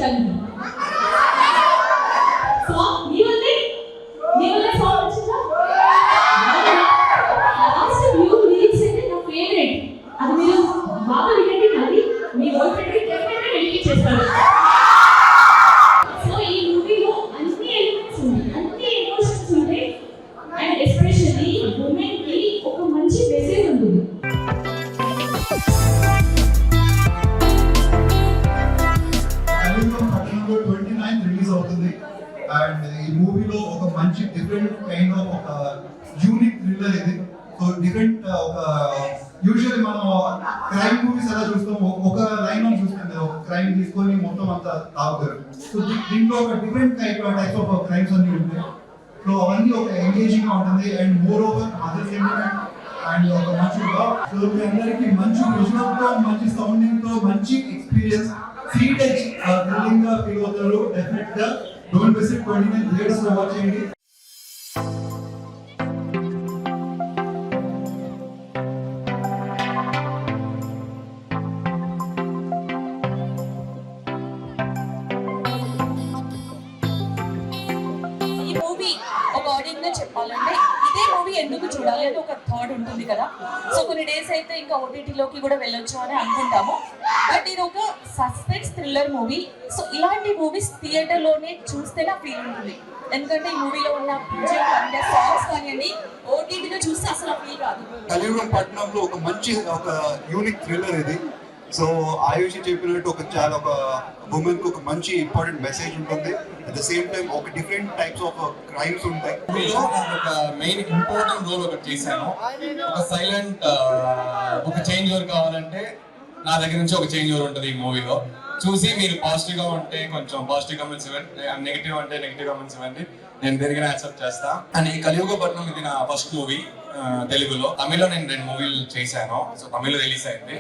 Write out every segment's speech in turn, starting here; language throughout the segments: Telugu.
రక్షించడానికి. సో మీ వల్లే సాంగ్ వచ్చిందా? లాస్ట్ వ్యూ లిరిక్స్ అయితే నా ఫేవరెట్. అది మీరు బాగా వినండి, మళ్ళీ మీ బాయ్ ఫ్రెండ్కి డెఫినెట్గా డెడికేట్ చేస్తారు. సో ఈ మూవీలో అన్ని ఎలిమెంట్స్ ఉంటాయి, అన్ని ఎమోషన్స్ ఉంటాయి. అండ్ ఎస్పెషల్లీ ఉమెన్కి ఒక మంచి మెసేజ్ ఉంటుంది. రిలీజ్ అవుతుంది. అండ్ ఈ మూవీలో ఒక మంచి డిఫరెంట్ కైండ్ ఆఫ్ ఒక యూనిక్ థ్రిల్లర్ ఇది. సో డిఫరెంట్ ఒక యూజువల్లీ మనం క్రైమ్ మూవీస్ ఎలా చూస్తాం, ఒక లైన్ ఆఫ్ చూస్తాం కదా, ఒక క్రైమ్ తీసుకొని మొత్తం అంతా తాగుతారు. సో దీంట్లో ఒక డిఫరెంట్ టైప్స్ ఆఫ్ క్రైమ్స్ అన్ని ఉంటాయి. సో అవన్నీ ఒక ఎంగేజింగ్ గా ఉంటుంది. And more over mother sentiment and ఒక మంచి సో మీ అందరికి మంచి విజువల్ తో, మంచి సౌండింగ్ తో, మంచి ఎక్స్పీరియన్స్, సీట్ టచ్ థ్రిల్లింగ్ గా ఫీల్ అవుతారు. డెఫినెట్ గా డోంట్ మిస్ ఇట్. 29 థియేటర్స్ లో వాచ్ చేయండి. ఈ మూవీ ఒక ఆడియన్స్ గా చెప్పాలంటే ఇదే మూవీ ఎందుకు చూడాలి అని ఒక థాట్ ఉంటుంది కదా. సో కొన్ని డేస్ అయితే ఇంకా ఓటీటీలోకి కూడా వెళ్ళొచ్చు అని అనుకుంటాము. బట్ ఇది ఒక సస్పెన్స్ థ్రిల్లర్ మూవీ. సో ఇలాంటి మూవీస్ థియేటర్లోనే చూస్తేనే ఫీల్ ఉంటుంది. ఎందుకంటే ఈ మూవీలో ఉన్న అంటే సాంగ్స్ కానివ్వండి, ఓటీటీలో చూస్తే అసలు ఫీల్ రాదు. కలియుగం పట్టణంలో ఒక మంచి ఒక యూనిక్ థ్రిల్లర్ ఇది. సో ఆయుషి చెప్పినట్టు ఒక చాలా ఒక ఉమెన్ కు ఒక మంచి ఇంపార్టెంట్ మెసేజ్ ఉంటుంది. అట్ ద సేమ్ టైం ఒక డిఫరెంట్ టైప్స్ ఆఫ్ క్రైమ్స్ ఉంటాయి. ఒక మెయిన్ ఇంపార్టెంట్ రోల్ ఒకటి చేశాను. ఒక సైలెంట్ ఒక చేంజ్ ఓవర్ కావాలంటే నా దగ్గర నుంచి ఒక చేంజ్ ఓవర్ ఉంటుంది ఈ మూవీలో. చూసి మీరు పాజిటివ్ గా ఉంటే కొంచెం పాజిటివ్ కామెంట్స్ ఇవ్వండి, నెగిటివ్ అంటే నెగిటివ్ కామెంట్స్ ఇవ్వండి, నేను దేనికైనా యాక్సెప్ట్ చేస్తా. అండ్ ఈ కలియుగపట్నం ఇది నా ఫస్ట్ మూవీ తెలుగులో. తమిళ్లో నేను 2 మూవీలు చేశాను. సో తమిళ్లో రిలీజ్ అయింది.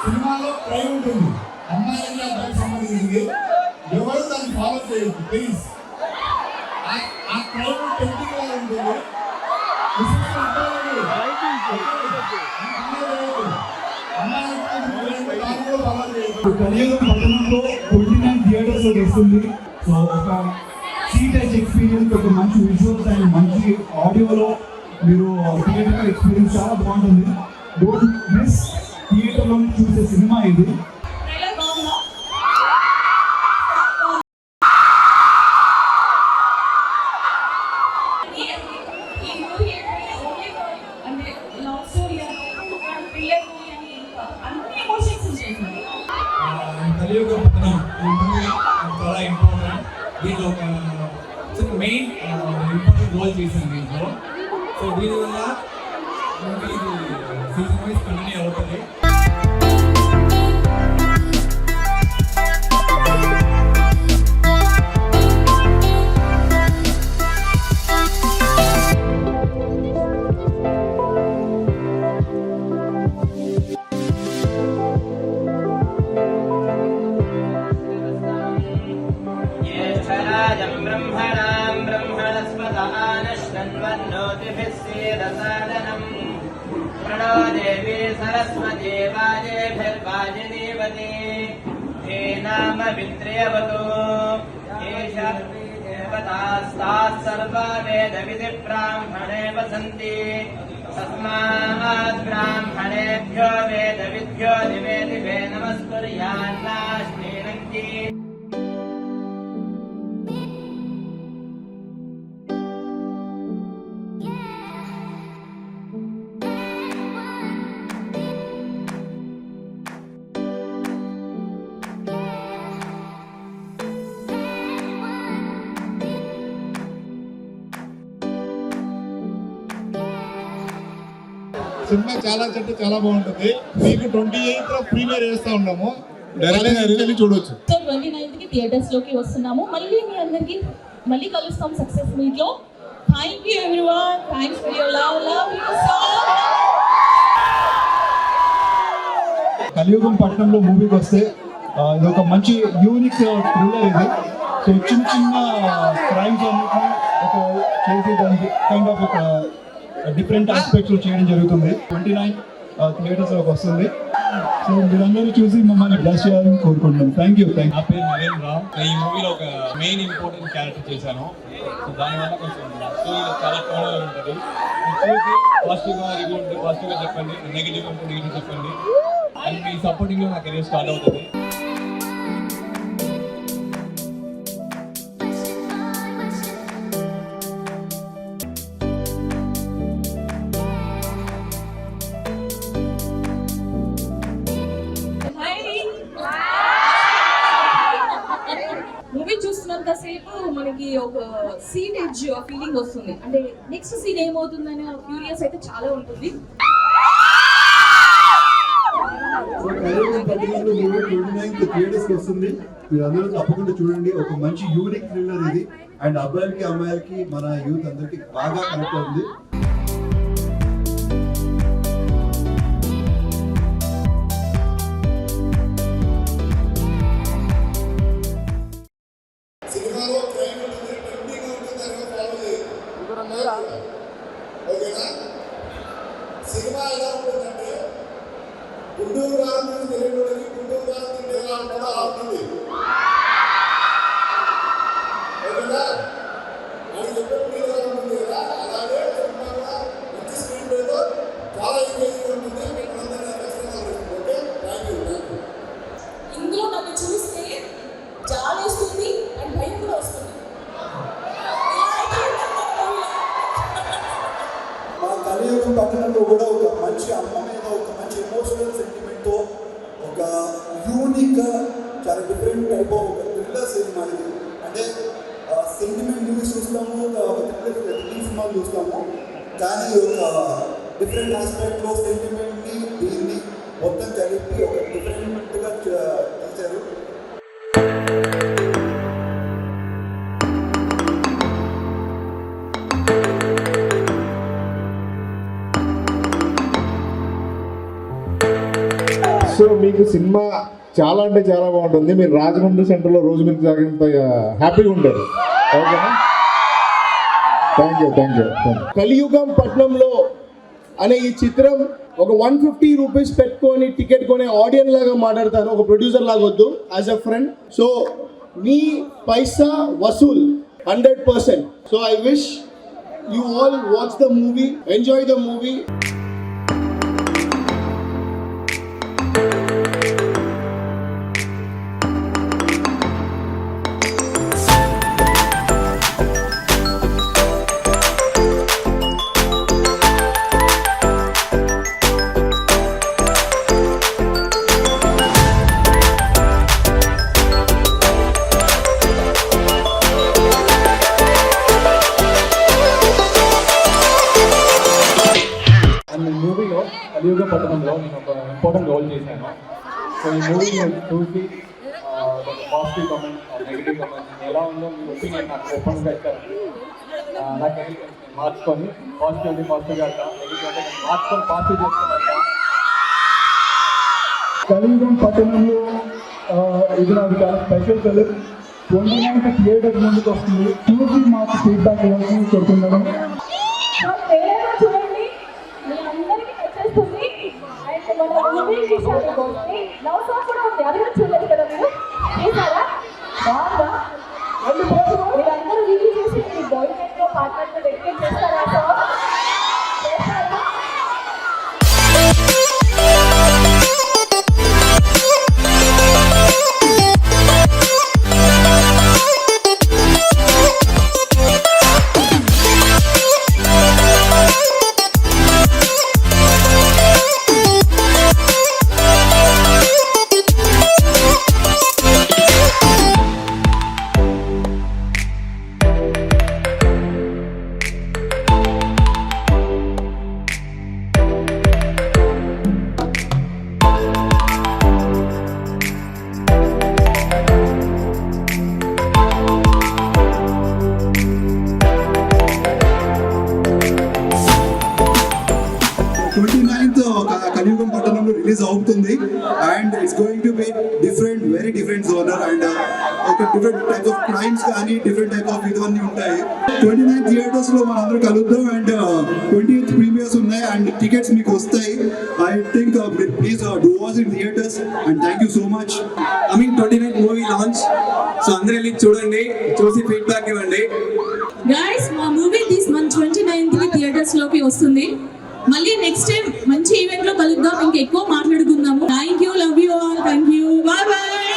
సినిమాలో క్రైమ్ ఉంటుంది, అమ్మాయికి అబ్బాయికి సంబంధించింది. ఎవరు దాన్ని ఫాలో చేయొద్దు ప్లీజ్. ఆ క్రైమ్ టెక్నిక్ గా ఉంటుంది. కలియుగం పట్టణంలో 29 థియేటర్స్ లో వస్తుంది. సో ఒక సీట్ టచ్ ఎక్స్పీరియన్స్, ఒక మంచి విజువల్స్ అండ్ మంచి ఆడియోలో మీరు థియేటర్ ఎక్స్పీరియన్స్ చాలా బాగుంటుంది. Don't miss. థియేటర్లో చూసే సినిమా ఇది. కలియుగ పట్టణం చాలా ఇంపార్టెంట్. దీంట్లో ఒక మెయిన్ ఇంపార్టెంట్ రోల్ చేసింది దీంట్లో. సో దీనివల్ల సీజన్ వైజ్ కంటిన్యూ అవుతుంది. प्रणो देवी सरस्वती वाजेभिर्वाजिनीवती हे नाम वित्र्यवतु एषा देवतास्ताः सर्वा वेदविधिब्राह्मणे वसन्ति तस्मात् ब्राह्मणेभ्यो वेदविद्भ्यो दिवे दिवे नमस्कुर्यान्नाश्नीनन्ति। సినిమా చాలా బాగుంటుంది. మీకు 28th ప్రీమియర్ చేస్తా ఉన్నాము, డైరెక్ట్ చూడొచ్చు. సో 29th కి థియేటర్స్ లోకి వస్తున్నాము. మళ్ళీ మీ అందరికి మళ్ళీ కలుస్తాం సక్సెస్ మీట్ లో. Thank you everyone. Thanks for your love. Love you so much. కలియుగం పట్టణంలో మూవీకి వస్తే ఇది ఒక మంచి యూనిక్ థ్రిల్లర్ ఇది. సో చిన్న చిన్న క్రైమ్స్ అన్నిటిని ఒక చేసి దానికి కైండ్ ఆఫ్ ఒక డిఫరెంట్ ఆస్పెక్ట్స్ చేయడం జరుగుతుంది. 29 థియేటర్స్లోకి వస్తుంది. సో మీరందరూ చూసి మమ్మల్ని బ్లెస్ చేయాలని కోరుకుంటున్నాం. Thank you. నా పేరు నరేంద్ర. ఈ మూవీలో ఒక మెయిన్ ఇంపార్టెంట్ క్యారెక్టర్ చేశాను. సో దానివల్ల కొంచెం స్టోరీలో చాలా టోన్ ఉంటుంది. చూసి పాజిటివ్గా రివ్యూ ఉంటే పాజిటివ్గా చెప్పండి, నెగిటివ్ ఉంటే నెగిటివ్ చెప్పండి. అండ్ మీ సపోర్టింగ్లో నా కెరీర్ స్టార్ట్ అవుతుంది. మూవీ చూస్తున్నంతసేపు మనకి ఒక సీన్ ఎడ్జ్ ఫీలింగ్ వస్తుంది. అంటే నెక్స్ట్ సీన్ ఏమవుతుందని క్యూరియస్ అయితే చాలా ఉంటుంది. కలియుగం పట్టణంలో మూవీ 29th థియేటర్స్కి వస్తుంది. మీరందరూ తప్పకుండా చూడండి. ఒక మంచి యూనిక్ థ్రిల్లర్ ఇది. అండ్ అబ్బాయిలకి అమ్మాయిలకి మన యూత్ అందరికి బాగా కనెక్ట్ అవుతుంది. సినిమాలో ట్రైన్ ఉంటుంది, ట్రెండింగ్ ఉంటుంది, అక్కడ ఫాలో చేయాలి. ఓకేనా? సినిమా ఎలా ఉంటుందంటే గుంటూరు గారం నుంచి తెలియడానికి గుంటూరు గారం తింటే ఎలా ఉంటుందో అలా ఉంటుంది. ఓకేనా? అని చెప్పేప్పుడు ఎలా ఉంటుంది కదా, అలాగే సినిమా కూడా మంచి స్క్రీన్ ప్లేతో చాలా ఎంగేజింగ్ ఉంటుంది. అందరినీ ఖచ్చితంగా ఓకే. Thank you. ఇందులో నన్ను చూస్తే జాలేస్తుంది అండ్ భయం కూడా వస్తుంది. మా కలియుగం పట్టణంలో కూడా ఒక మంచి అమ్మ మీద ఒక మంచి ఎమోషనల్ సెంటిమెంట్తో ఒక యూనిక్ చాలా డిఫరెంట్ టైప్ ఆఫ్ ఒక థ్రిల్లర్ సినిమా ఇది. అంటే సెంటిమెంట్ మూవీస్ చూస్తాము, ఒక థ్రిల్లింగ్ సినిమాలు చూస్తాము, కానీ ఒక డిఫరెంట్ ఆస్పెక్ట్లో సెంటిమెంట్ని దీన్ని మొత్తం కలిపి ఒక డిఫరెంట్గా తీశారు. సో మీకు సినిమా చాలా అంటే చాలా బాగుంటుంది. మీరు రాజమండ్రి సెంటర్లో రోజు మీరు తాగినంత హ్యాపీగా ఉంటారు. ఓకేనా? Thank you. కలియుగం పట్నంలో అనే ఈ చిత్రం ఒక 150 రూపీస్ పెట్టుకొని టికెట్ కొనే ఆడియన్స్ లాగా మాట్లాడతాను, ఒక ప్రొడ్యూసర్ లాగా వద్దు, యాజ్ అ ఫ్రెండ్. సో మీ పైసా వసూల్ 100%. So I wish you all watch the movie, enjoy the movie. మూవీలో కలియుగ పట్టణంలో నేను ఒక ఇంపార్టెంట్ రోల్ చేశాను. సో ఈ మూవీని చూసి పాజిటివ్ కామెంట్, నెగిటివ్ కామెంట్ ఎలా ఉందో మీ ఒపీనియన్ నాకు ఓపెన్గా ఇచ్చారండి. నా కెరీర్ మార్చుకొని పాజిటివ్గా నెగిటివ్ అంటే నేను మార్చుకొని పాజిటివ్ చేసుకున్నాక కలియుగం పట్టణంలో ఇది నాకు చాలా స్పెషల్ ఫిలిం. 29th థియేటర్ ముందుకు వస్తుంది. చూసి మాకు ఫీడ్బ్యాక్ ఇవ్వాలని కోరుతున్నాను. చూడండి, మీ అందరికీ నచ్చేస్తుంది. అండ్ మన మూవీ విషయానికి వస్తే లవ్ సాంగ్ కూడా ఉంది. అది కూడా చూడలేదు కదా మీరు? చూసారా? బాగా మీరందరూ రివ్యూ చేసి మీ బాయ్ ఫ్రెండ్తో పార్ట్నర్తో డెడికేట్ చేస్తారా సాంగ్? చేస్తారా? రిలీజ్ అవుతుంది and it's going to be different, very different genre and ఒక డిఫరెంట్ టైప్ ఆఫ్ క్రైమ్స్ కానీ డిఫరెంట్ టైప్ ఆఫ్ ఇవన్నీ ఉంటాయి. 29 థియేటర్స్ లో మనందరం కలుద్దాం అండ్ 28th ప్రీమియర్స్ ఉన్నాయి అండ్ టికెట్స్ మీకు వస్తాయి. I think please do watch in theatres and thank you so much. Coming 29th movie launch. So అందరూ వెళ్ళి చూడండి, చూసి ఫీడ్బ్యాక్ ఇవ్వండి. గైస్ మా మూవీ దిస్ మంత్ 29th కి థియేటర్స్ లోకి వస్తుంది. మళ్ళీ నెక్స్ట్ టైం మంచి ఈవెంట్ లో కలుద్దాం, ఇంకా ఎక్కువ మాట్లాడుకుందాము. Thank you, love you all, thank you, bye bye.